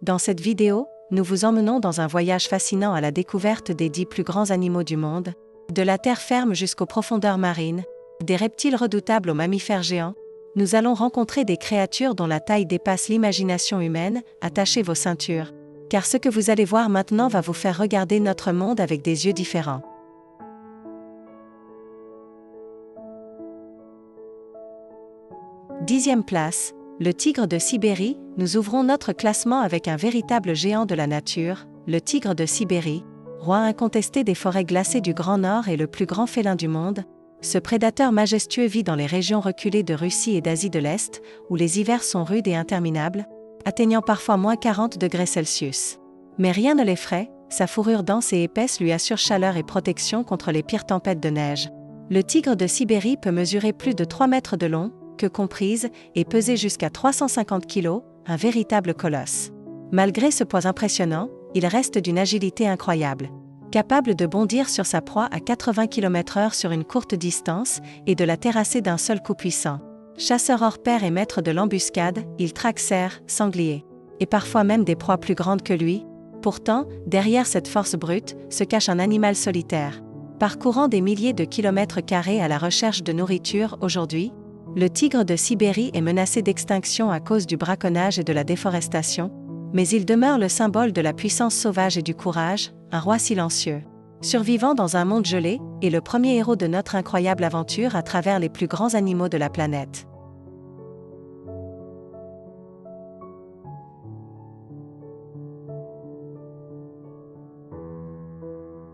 Dans cette vidéo, nous vous emmenons dans un voyage fascinant à la découverte des 10 plus grands animaux du monde, de la terre ferme jusqu'aux profondeurs marines, des reptiles redoutables aux mammifères géants. Nous allons rencontrer des créatures dont la taille dépasse l'imagination humaine. Attachez vos ceintures, car ce que vous allez voir maintenant va vous faire regarder notre monde avec des yeux différents. Dixième place, le tigre de Sibérie. Nous ouvrons notre classement avec un véritable géant de la nature, le tigre de Sibérie, roi incontesté des forêts glacées du Grand Nord et le plus grand félin du monde. Ce prédateur majestueux vit dans les régions reculées de Russie et d'Asie de l'Est, où les hivers sont rudes et interminables, atteignant parfois moins 40 degrés Celsius. Mais rien ne l'effraie, sa fourrure dense et épaisse lui assure chaleur et protection contre les pires tempêtes de neige. Le tigre de Sibérie peut mesurer plus de 3 mètres de long, queue comprise, et peser jusqu'à 350 kg, un véritable colosse. Malgré ce poids impressionnant, il reste d'une agilité incroyable. Capable de bondir sur sa proie à 80 km/h sur une courte distance et de la terrasser d'un seul coup puissant. Chasseur hors pair et maître de l'embuscade, il traque cerfs, sangliers, et parfois même des proies plus grandes que lui. Pourtant, derrière cette force brute, se cache un animal solitaire. Parcourant des milliers de kilomètres carrés à la recherche de nourriture aujourd'hui, le tigre de Sibérie est menacé d'extinction à cause du braconnage et de la déforestation, mais il demeure le symbole de la puissance sauvage et du courage, un roi silencieux. Survivant dans un monde gelé, est le premier héros de notre incroyable aventure à travers les plus grands animaux de la planète.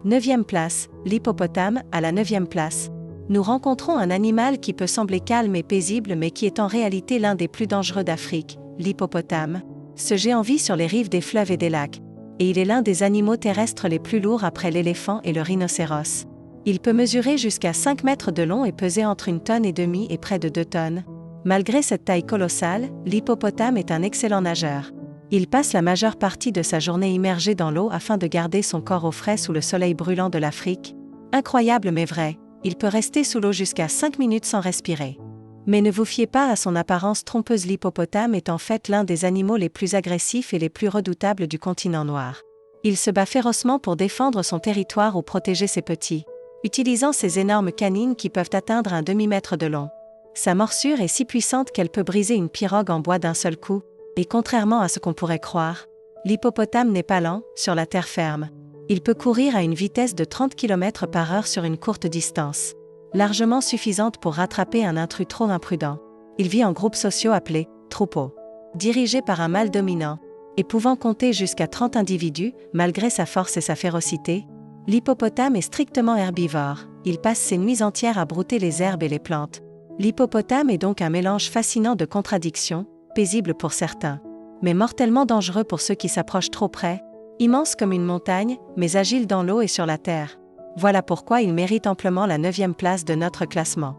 Neuvième place, l'hippopotame. À la 9e place, nous rencontrons un animal qui peut sembler calme et paisible mais qui est en réalité l'un des plus dangereux d'Afrique, l'hippopotame. Ce géant vit sur les rives des fleuves et des lacs, et il est l'un des animaux terrestres les plus lourds après l'éléphant et le rhinocéros. Il peut mesurer jusqu'à 5 mètres de long et peser entre 1,5 tonne et près de 2 tonnes. Malgré cette taille colossale, l'hippopotame est un excellent nageur. Il passe la majeure partie de sa journée immergé dans l'eau afin de garder son corps au frais sous le soleil brûlant de l'Afrique. Incroyable mais vrai, il peut rester sous l'eau jusqu'à 5 minutes sans respirer. Mais ne vous fiez pas à son apparence trompeuse, l'hippopotame est en fait l'un des animaux les plus agressifs et les plus redoutables du continent noir. Il se bat férocement pour défendre son territoire ou protéger ses petits, utilisant ses énormes canines qui peuvent atteindre un demi-mètre de long. Sa morsure est si puissante qu'elle peut briser une pirogue en bois d'un seul coup, et contrairement à ce qu'on pourrait croire, l'hippopotame n'est pas lent, sur la terre ferme. Il peut courir à une vitesse de 30 km/h sur une courte distance, largement suffisante pour rattraper un intrus trop imprudent. Il vit en groupes sociaux appelés troupeaux, dirigés par un mâle dominant, et pouvant compter jusqu'à 30 individus. Malgré sa force et sa férocité, l'hippopotame est strictement herbivore. Il passe ses nuits entières à brouter les herbes et les plantes. L'hippopotame est donc un mélange fascinant de contradictions, paisible pour certains, mais mortellement dangereux pour ceux qui s'approchent trop près. Immense comme une montagne, mais agile dans l'eau et sur la terre. Voilà pourquoi il mérite amplement la 9e place de notre classement.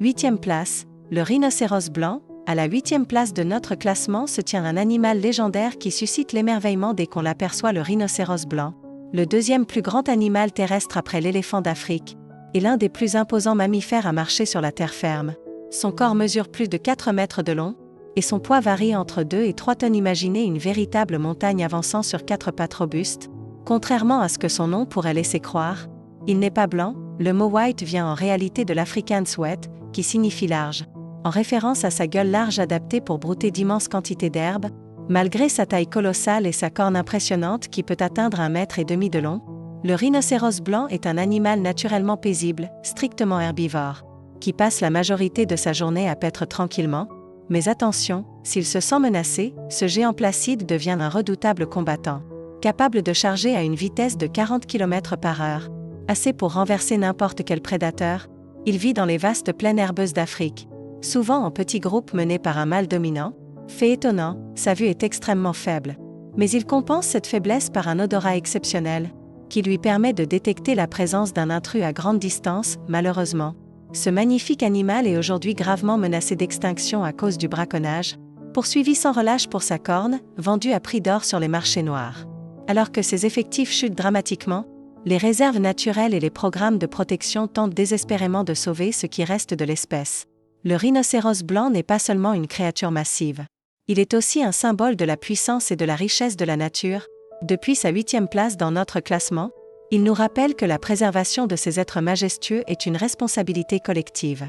Huitième place, le rhinocéros blanc. À la 8e place de notre classement se tient un animal légendaire qui suscite l'émerveillement dès qu'on l'aperçoit, le rhinocéros blanc. Le deuxième plus grand animal terrestre après l'éléphant d'Afrique, et l'un des plus imposants mammifères à marcher sur la terre ferme. Son corps mesure plus de 4 mètres de long, et son poids varie entre 2 et 3 tonnes. Imaginez une véritable montagne avançant sur 4 pattes robustes. Contrairement à ce que son nom pourrait laisser croire, il n'est pas blanc. Le mot white vient en réalité de l'Afrikaans wet, qui signifie large, en référence à sa gueule large adaptée pour brouter d'immenses quantités d'herbes. Malgré sa taille colossale et sa corne impressionnante qui peut atteindre 1,5 mètre de long, le rhinocéros blanc est un animal naturellement paisible, strictement herbivore, qui passe la majorité de sa journée à paître tranquillement. Mais attention, s'il se sent menacé, ce géant placide devient un redoutable combattant. Capable de charger à une vitesse de 40 km/h, assez pour renverser n'importe quel prédateur, il vit dans les vastes plaines herbeuses d'Afrique, souvent en petits groupes menés par un mâle dominant. Fait étonnant, sa vue est extrêmement faible. Mais il compense cette faiblesse par un odorat exceptionnel, qui lui permet de détecter la présence d'un intrus à grande distance. Malheureusement, ce magnifique animal est aujourd'hui gravement menacé d'extinction à cause du braconnage, poursuivi sans relâche pour sa corne, vendu à prix d'or sur les marchés noirs. Alors que ses effectifs chutent dramatiquement, les réserves naturelles et les programmes de protection tentent désespérément de sauver ce qui reste de l'espèce. Le rhinocéros blanc n'est pas seulement une créature massive. Il est aussi un symbole de la puissance et de la richesse de la nature. Depuis sa 8e place dans notre classement, il nous rappelle que la préservation de ces êtres majestueux est une responsabilité collective.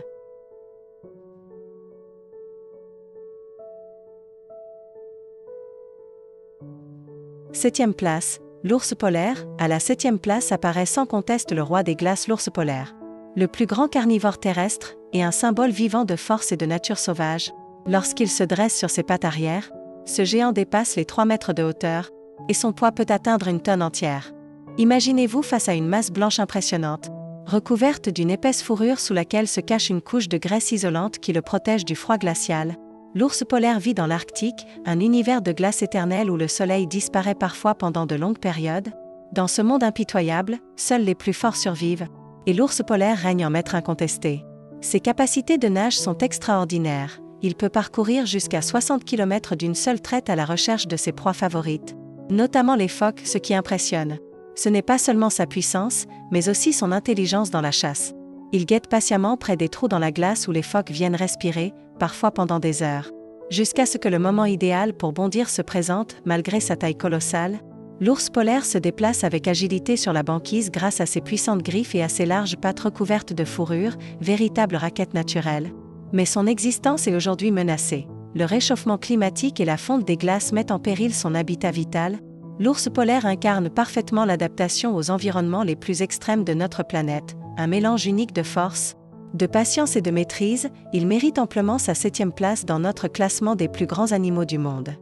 Septième place, l'ours polaire. À la 7e place apparaît sans conteste le roi des glaces, l'ours polaire. Le plus grand carnivore terrestre, et un symbole vivant de force et de nature sauvage. Lorsqu'il se dresse sur ses pattes arrière, ce géant dépasse les 3 mètres de hauteur, et son poids peut atteindre une tonne entière. Imaginez-vous face à une masse blanche impressionnante, recouverte d'une épaisse fourrure sous laquelle se cache une couche de graisse isolante qui le protège du froid glacial. L'ours polaire vit dans l'Arctique, un univers de glace éternelle où le soleil disparaît parfois pendant de longues périodes. Dans ce monde impitoyable, seuls les plus forts survivent, et l'ours polaire règne en maître incontesté. Ses capacités de nage sont extraordinaires. Il peut parcourir jusqu'à 60 km d'une seule traite à la recherche de ses proies favorites, notamment les phoques, ce qui impressionne. Ce n'est pas seulement sa puissance, mais aussi son intelligence dans la chasse. Il guette patiemment près des trous dans la glace où les phoques viennent respirer, parfois pendant des heures. Jusqu'à ce que le moment idéal pour bondir se présente, malgré sa taille colossale. L'ours polaire se déplace avec agilité sur la banquise grâce à ses puissantes griffes et à ses larges pattes recouvertes de fourrure, véritable raquette naturelle. Mais son existence est aujourd'hui menacée. Le réchauffement climatique et la fonte des glaces mettent en péril son habitat vital. L'ours polaire incarne parfaitement l'adaptation aux environnements les plus extrêmes de notre planète, un mélange unique de force, de patience et de maîtrise. Il mérite amplement sa 7e place dans notre classement des plus grands animaux du monde.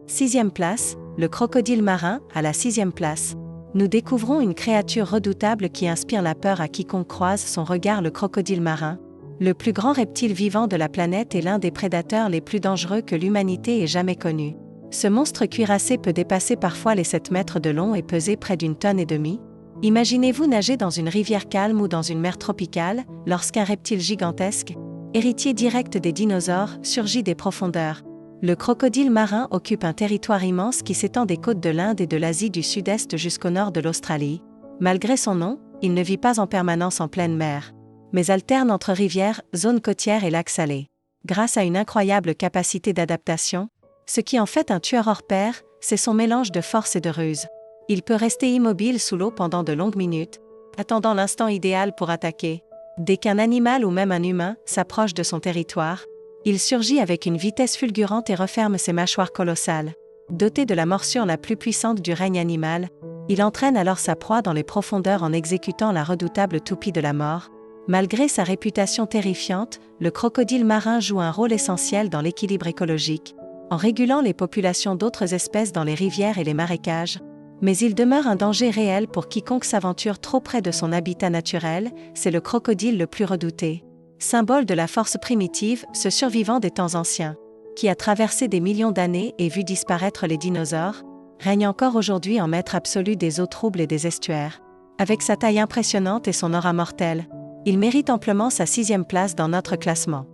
6e place, le crocodile marin. À la 6e place, nous découvrons une créature redoutable qui inspire la peur à quiconque croise son regard. Le crocodile marin, le plus grand reptile vivant de la planète, est l'un des prédateurs les plus dangereux que l'humanité ait jamais connus. Ce monstre cuirassé peut dépasser parfois les 7 mètres de long et peser près d'1,5 tonnes. Imaginez-vous nager dans une rivière calme ou dans une mer tropicale, lorsqu'un reptile gigantesque, héritier direct des dinosaures, surgit des profondeurs. Le crocodile marin occupe un territoire immense qui s'étend des côtes de l'Inde et de l'Asie du Sud-Est jusqu'au nord de l'Australie. Malgré son nom, il ne vit pas en permanence en pleine mer, mais alterne entre rivières, zones côtières et lacs salés. Grâce à une incroyable capacité d'adaptation, ce qui en fait un tueur hors pair, c'est son mélange de force et de ruse. Il peut rester immobile sous l'eau pendant de longues minutes, attendant l'instant idéal pour attaquer. Dès qu'un animal ou même un humain s'approche de son territoire, il surgit avec une vitesse fulgurante et referme ses mâchoires colossales. Doté de la morsure la plus puissante du règne animal, il entraîne alors sa proie dans les profondeurs en exécutant la redoutable toupie de la mort. Malgré sa réputation terrifiante, le crocodile marin joue un rôle essentiel dans l'équilibre écologique, en régulant les populations d'autres espèces dans les rivières et les marécages. Mais il demeure un danger réel pour quiconque s'aventure trop près de son habitat naturel. C'est le crocodile le plus redouté. Symbole de la force primitive, ce survivant des temps anciens, qui a traversé des millions d'années et vu disparaître les dinosaures, règne encore aujourd'hui en maître absolu des eaux troubles et des estuaires. Avec sa taille impressionnante et son aura mortelle, il mérite amplement sa 6e place dans notre classement.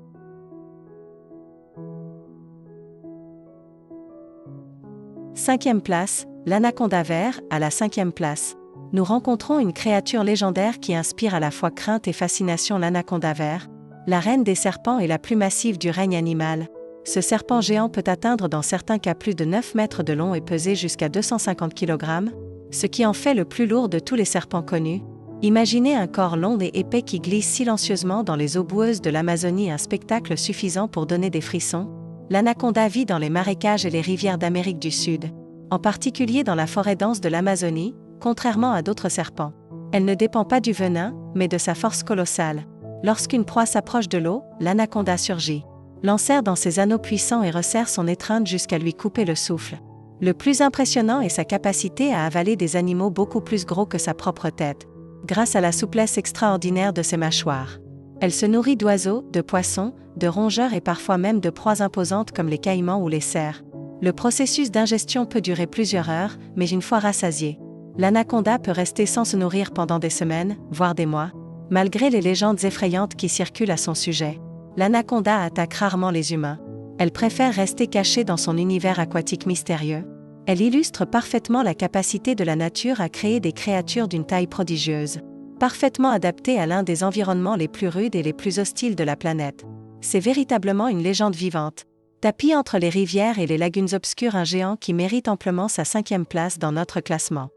Cinquième place, l'anaconda vert. À la 5e place, nous rencontrons une créature légendaire qui inspire à la fois crainte et fascination. L'anaconda vert, la reine des serpents et la plus massive du règne animal. Ce serpent géant peut atteindre dans certains cas plus de 9 mètres de long et peser jusqu'à 250 kg, ce qui en fait le plus lourd de tous les serpents connus. Imaginez un corps long et épais qui glisse silencieusement dans les eaux boueuses de l'Amazonie, un spectacle suffisant pour donner des frissons. L'anaconda vit dans les marécages et les rivières d'Amérique du Sud, en particulier dans la forêt dense de l'Amazonie. Contrairement à d'autres serpents, elle ne dépend pas du venin, mais de sa force colossale. Lorsqu'une proie s'approche de l'eau, l'anaconda surgit, l'enserre dans ses anneaux puissants et resserre son étreinte jusqu'à lui couper le souffle. Le plus impressionnant est sa capacité à avaler des animaux beaucoup plus gros que sa propre tête, grâce à la souplesse extraordinaire de ses mâchoires. Elle se nourrit d'oiseaux, de poissons, de rongeurs et parfois même de proies imposantes comme les caïmans ou les cerfs. Le processus d'ingestion peut durer plusieurs heures, mais une fois rassasiée, l'anaconda peut rester sans se nourrir pendant des semaines, voire des mois. Malgré les légendes effrayantes qui circulent à son sujet, l'anaconda attaque rarement les humains. Elle préfère rester cachée dans son univers aquatique mystérieux. Elle illustre parfaitement la capacité de la nature à créer des créatures d'une taille prodigieuse. Parfaitement adapté à l'un des environnements les plus rudes et les plus hostiles de la planète. C'est véritablement une légende vivante. Tapi entre les rivières et les lagunes obscures, un géant qui mérite amplement sa 5e place dans notre classement.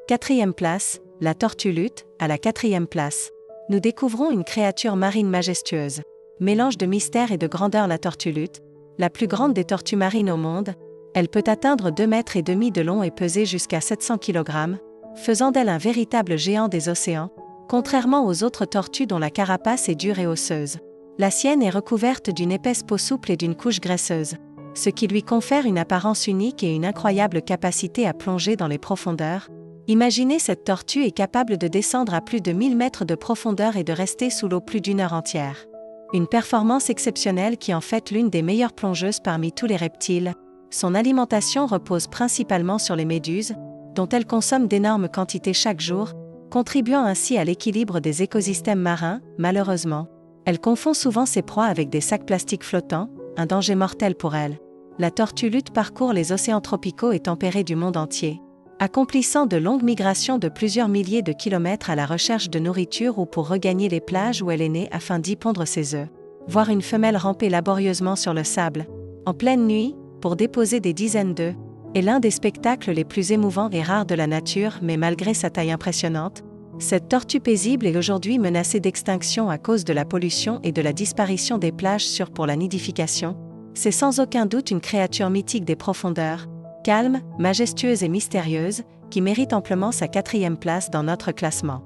Quatrième place, la tortue lutte, à la 4e place. Nous découvrons une créature marine majestueuse. Mélange de mystère et de grandeur, la tortue lutte, la plus grande des tortues marines au monde. Elle peut atteindre 2,5 mètres de long et peser jusqu'à 700 kg, faisant d'elle un véritable géant des océans, contrairement aux autres tortues dont la carapace est dure et osseuse. La sienne est recouverte d'une épaisse peau souple et d'une couche graisseuse, ce qui lui confère une apparence unique et une incroyable capacité à plonger dans les profondeurs. Imaginez, cette tortue est capable de descendre à plus de 1000 mètres de profondeur et de rester sous l'eau plus d'1 heure entière. Une performance exceptionnelle qui en fait l'une des meilleures plongeuses parmi tous les reptiles. Son alimentation repose principalement sur les méduses, dont elle consomme d'énormes quantités chaque jour, contribuant ainsi à l'équilibre des écosystèmes marins. Malheureusement, elle confond souvent ses proies avec des sacs plastiques flottants, un danger mortel pour elle. La tortue lutte parcourt les océans tropicaux et tempérés du monde entier, accomplissant de longues migrations de plusieurs milliers de kilomètres à la recherche de nourriture ou pour regagner les plages où elle est née afin d'y pondre ses œufs. Voir une femelle ramper laborieusement sur le sable, en pleine nuit, pour déposer des dizaines d'œufs, est l'un des spectacles les plus émouvants et rares de la nature. Mais malgré sa taille impressionnante, cette tortue paisible est aujourd'hui menacée d'extinction à cause de la pollution et de la disparition des plages sûres pour la nidification. C'est sans aucun doute une créature mythique des profondeurs, calme, majestueuse et mystérieuse, qui mérite amplement sa 4e place dans notre classement.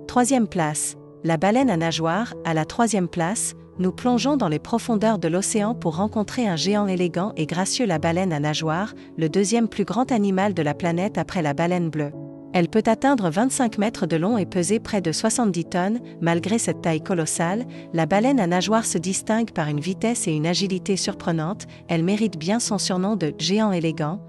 Troisième place, la baleine à nageoire. À la 3e place, nous plongeons dans les profondeurs de l'océan pour rencontrer un géant élégant et gracieux, la baleine à nageoire, le 2e plus grand animal de la planète après la baleine bleue. Elle peut atteindre 25 mètres de long et peser près de 70 tonnes. Malgré cette taille colossale, la baleine à nageoire se distingue par une vitesse et une agilité surprenantes. Elle mérite bien son surnom de « géant élégant ».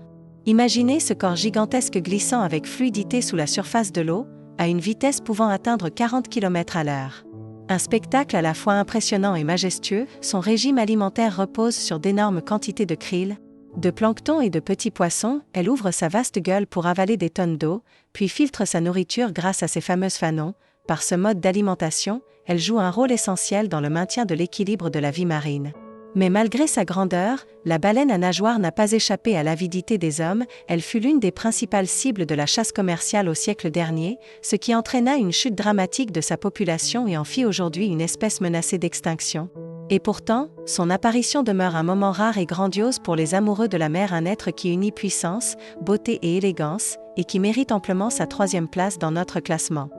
Imaginez ce corps gigantesque glissant avec fluidité sous la surface de l'eau, à une vitesse pouvant atteindre 40 km/h. Un spectacle à la fois impressionnant et majestueux. Son régime alimentaire repose sur d'énormes quantités de krill, de plancton et de petits poissons. Elle ouvre sa vaste gueule pour avaler des tonnes d'eau, puis filtre sa nourriture grâce à ses fameuses fanons. Par ce mode d'alimentation, elle joue un rôle essentiel dans le maintien de l'équilibre de la vie marine. Mais malgré sa grandeur, la baleine à nageoire n'a pas échappé à l'avidité des hommes. Elle fut l'une des principales cibles de la chasse commerciale au siècle dernier, ce qui entraîna une chute dramatique de sa population et en fit aujourd'hui une espèce menacée d'extinction. Et pourtant, son apparition demeure un moment rare et grandiose pour les amoureux de la mer, un être qui unit puissance, beauté et élégance, et qui mérite amplement sa 3e place dans notre classement.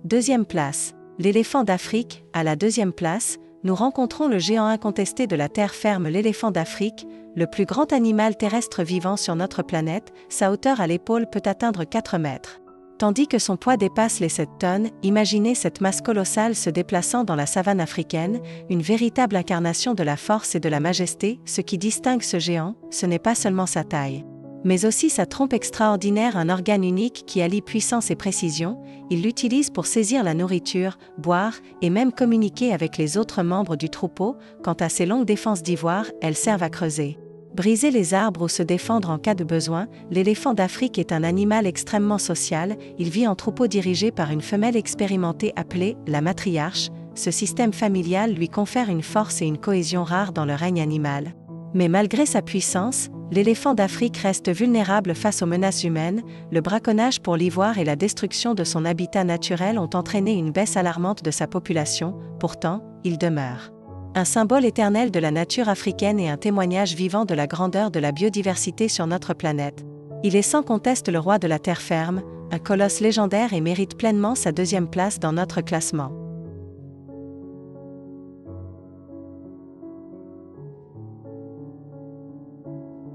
Deuxième place, l'éléphant d'Afrique. À la 2e place, nous rencontrons le géant incontesté de la terre ferme, l'éléphant d'Afrique, le plus grand animal terrestre vivant sur notre planète. Sa hauteur à l'épaule peut atteindre 4 mètres. Tandis que son poids dépasse les 7 tonnes, imaginez cette masse colossale se déplaçant dans la savane africaine, une véritable incarnation de la force et de la majesté. Ce qui distingue ce géant, ce n'est pas seulement sa taille, mais aussi sa trompe extraordinaire, un organe unique qui allie puissance et précision. Il l'utilise pour saisir la nourriture, boire et même communiquer avec les autres membres du troupeau. Quant à ses longues défenses d'ivoire, elles servent à creuser, briser les arbres ou se défendre en cas de besoin. L'éléphant d'Afrique est un animal extrêmement social. Il vit en troupeau dirigé par une femelle expérimentée appelée la matriarche. Ce système familial lui confère une force et une cohésion rares dans le règne animal. Mais malgré sa puissance, l'éléphant d'Afrique reste vulnérable face aux menaces humaines. Le braconnage pour l'ivoire et la destruction de son habitat naturel ont entraîné une baisse alarmante de sa population. Pourtant, il demeure un symbole éternel de la nature africaine et un témoignage vivant de la grandeur de la biodiversité sur notre planète. Il est sans conteste le roi de la terre ferme, un colosse légendaire et mérite pleinement sa 2e place dans notre classement.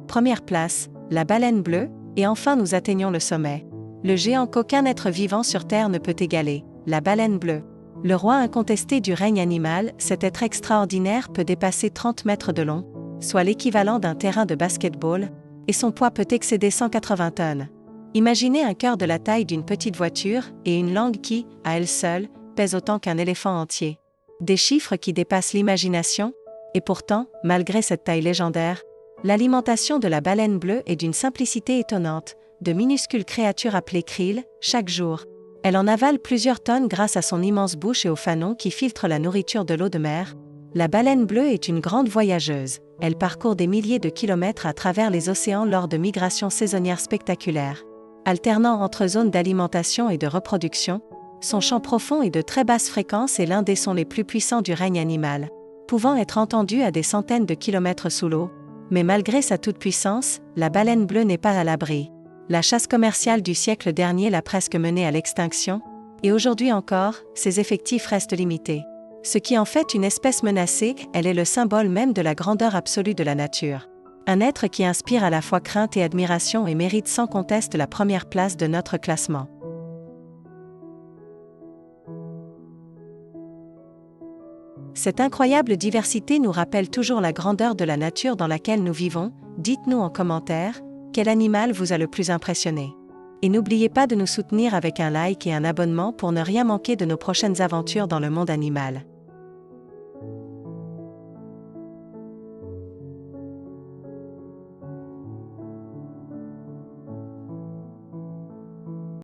Première place, la baleine bleue, et enfin nous atteignons le sommet. Le géant qu'aucun être vivant sur Terre ne peut égaler, la baleine bleue. Le roi incontesté du règne animal, cet être extraordinaire peut dépasser 30 mètres de long, soit l'équivalent d'un terrain de basket-ball, et son poids peut excéder 180 tonnes. Imaginez un cœur de la taille d'une petite voiture et une langue qui, à elle seule, pèse autant qu'un éléphant entier. Des chiffres qui dépassent l'imagination, et pourtant, malgré cette taille légendaire, l'alimentation de la baleine bleue est d'une simplicité étonnante, de minuscules créatures appelées krill, chaque jour. Elle en avale plusieurs tonnes grâce à son immense bouche et au fanon qui filtre la nourriture de l'eau de mer. La baleine bleue est une grande voyageuse. Elle parcourt des milliers de kilomètres à travers les océans lors de migrations saisonnières spectaculaires. Alternant entre zones d'alimentation et de reproduction, son chant profond et de très basse fréquence est l'un des sons les plus puissants du règne animal, pouvant être entendu à des centaines de kilomètres sous l'eau. Mais malgré sa toute-puissance, la baleine bleue n'est pas à l'abri. La chasse commerciale du siècle dernier l'a presque menée à l'extinction, et aujourd'hui encore, ses effectifs restent limités. Ce qui en fait une espèce menacée, elle est le symbole même de la grandeur absolue de la nature. Un être qui inspire à la fois crainte et admiration et mérite sans conteste la première place de notre classement. Cette incroyable diversité nous rappelle toujours la grandeur de la nature dans laquelle nous vivons. Dites-nous en commentaire, quel animal vous a le plus impressionné? Et n'oubliez pas de nous soutenir avec un like et un abonnement pour ne rien manquer de nos prochaines aventures dans le monde animal.